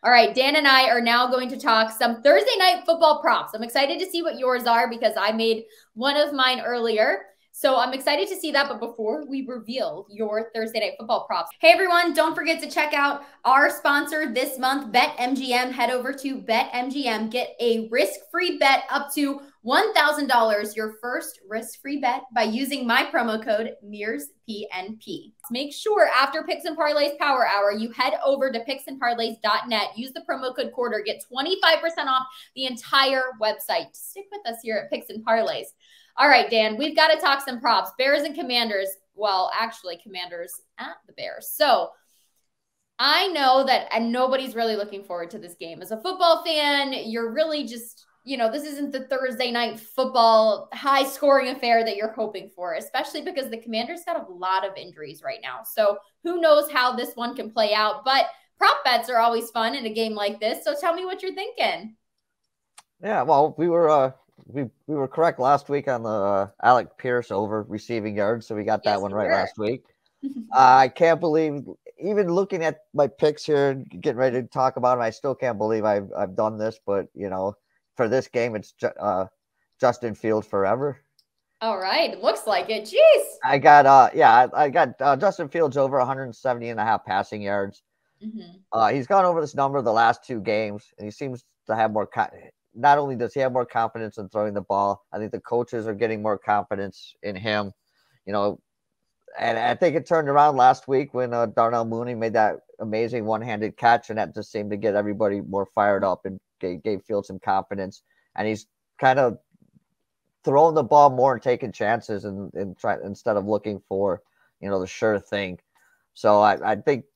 All right, Dan and I are now going to talk some Thursday night football props. I'm excited to see what yours are because I made one of mine earlier. So I'm excited to see that. But before we reveal your Thursday night football props, hey everyone, don't forget to check out our sponsor this month, BetMGM. Head over to BetMGM, get a risk-free bet up to $1,000, your first risk-free bet by using my promo code MearsPNP. Make sure after Picks and Parlays Power Hour, you head over to picksandparlays.net, use the promo code quarter, get 25% off the entire website. Stick with us here at Picks and Parlays. All right, Dan, we've got to talk some props. Bears and Commanders. Well, actually, Commanders at the Bears. So I know that nobody's really looking forward to this game. As a football fan, you're really just, this isn't the Thursday night football high scoring affair that you're hoping for, especially because the Commanders got a lot of injuries right now. So who knows how this one can play out, but prop bets are always fun in a game like this. So tell me what you're thinking. Yeah, well, we were correct last week on the Alec Pierce over receiving yards, so we got that one right last week. I can't believe, even looking at my picks here, getting ready to talk about them, I still can't believe I've done this. But for this game, it's Justin Fields forever. All right, it looks like it. Jeez. I got Justin Fields over 170.5 passing yards. He's gone over this number the last two games, and he seems to have more. Not only does he have more confidence in throwing the ball, I think the coaches are getting more confidence in him. And I think it turned around last week when Darnell Mooney made that amazing one-handed catch, and that just seemed to get everybody more fired up and gave Fields some confidence. And he's kind of throwing the ball more and taking chances instead of looking for the sure thing. So I think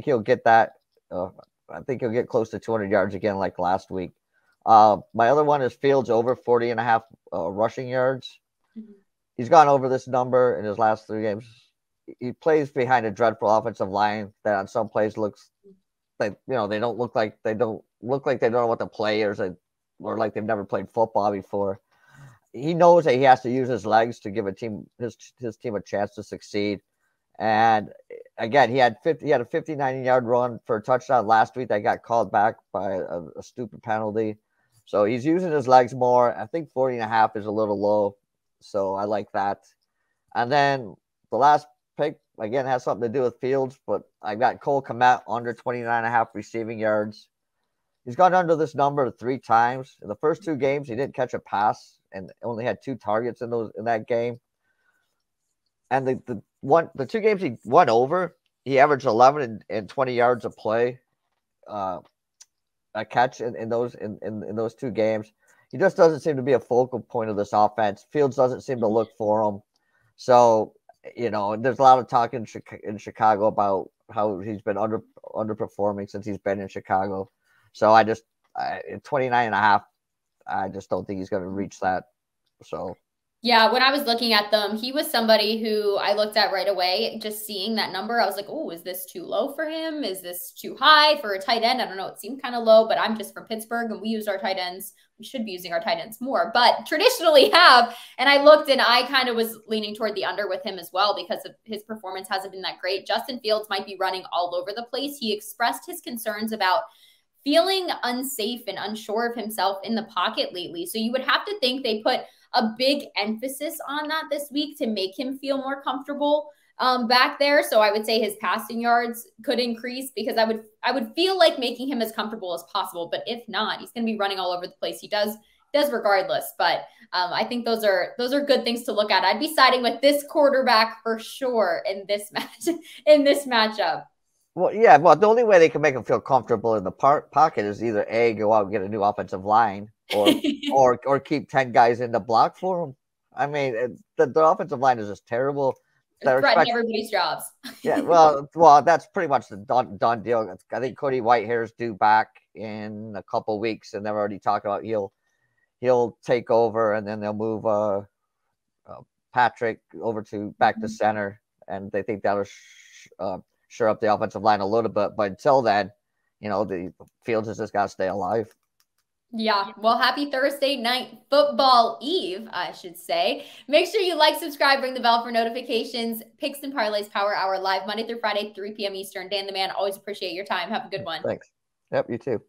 he'll get that. I think he'll get close to 200 yards again like last week. My other one is Fields over 40.5 rushing yards. He's gone over this number in his last three games. He plays behind a dreadful offensive line that on some plays looks like they don't look like they don't know what the play is, or like they've never played football before. He knows that he has to use his legs to give his team a chance to succeed. And again, he had a 59-yard run for a touchdown last week that got called back by a stupid penalty. So he's using his legs more. I think 40.5 is a little low. So I like that. And then the last pick, again, has something to do with Fields, but I got Cole Kmet under 29.5 receiving yards. He's gone under this number 3 times. In the first 2 games, he didn't catch a pass and only had 2 targets in that game. And the 2 games he won over, he averaged 11 and 20 yards a play, a catch in those 2 games. He just doesn't seem to be a focal point of this offense. Fields doesn't seem to look for him. So, there's a lot of talk in Chicago about how he's been underperforming since he's been in Chicago. So 29.5, I just don't think he's going to reach that. So. Yeah, when I was looking at them, he was somebody who I looked at right away. Just seeing that number, I was like, oh, is this too low for him? Is this too high for a tight end? I don't know. It seemed kind of low, but I'm just from Pittsburgh and we use our tight ends. We should be using our tight ends more, but traditionally have. And I looked and I kind of was leaning toward the under with him as well because of his performance hasn't been that great. Justin Fields might be running all over the place. He expressed his concerns about feeling unsafe and unsure of himself in the pocket lately. So you would have to think they put a big emphasis on that this week to make him feel more comfortable back there. So I would say his passing yards could increase because I would feel like making him as comfortable as possible. But if not, he's going to be running all over the place. He does regardless. But I think those are good things to look at. I'd be siding with this quarterback for sure in this matchup. Well, yeah. Well, the only way they can make him feel comfortable in the pocket is either A, go out and get a new offensive line, or keep 10 guys in the block for him. I mean, the offensive line is just terrible. They're threatening everybody's jobs. Yeah, well, that's pretty much the done deal. I think Cody Whitehair's due back in a couple weeks, and they're already talking about he'll take over, and then they'll move Patrick over back to center, and they think that'll shore up the offensive line a little bit. But until then, the Fields has just got to stay alive. Yeah. Well, happy Thursday night football eve, I should say. Make sure you like, subscribe, ring the bell for notifications. Picks and Parlays Power Hour live Monday through Friday, 3 p.m. Eastern. Dan the Man, always appreciate your time. Have a good one. Thanks. Yep, you too.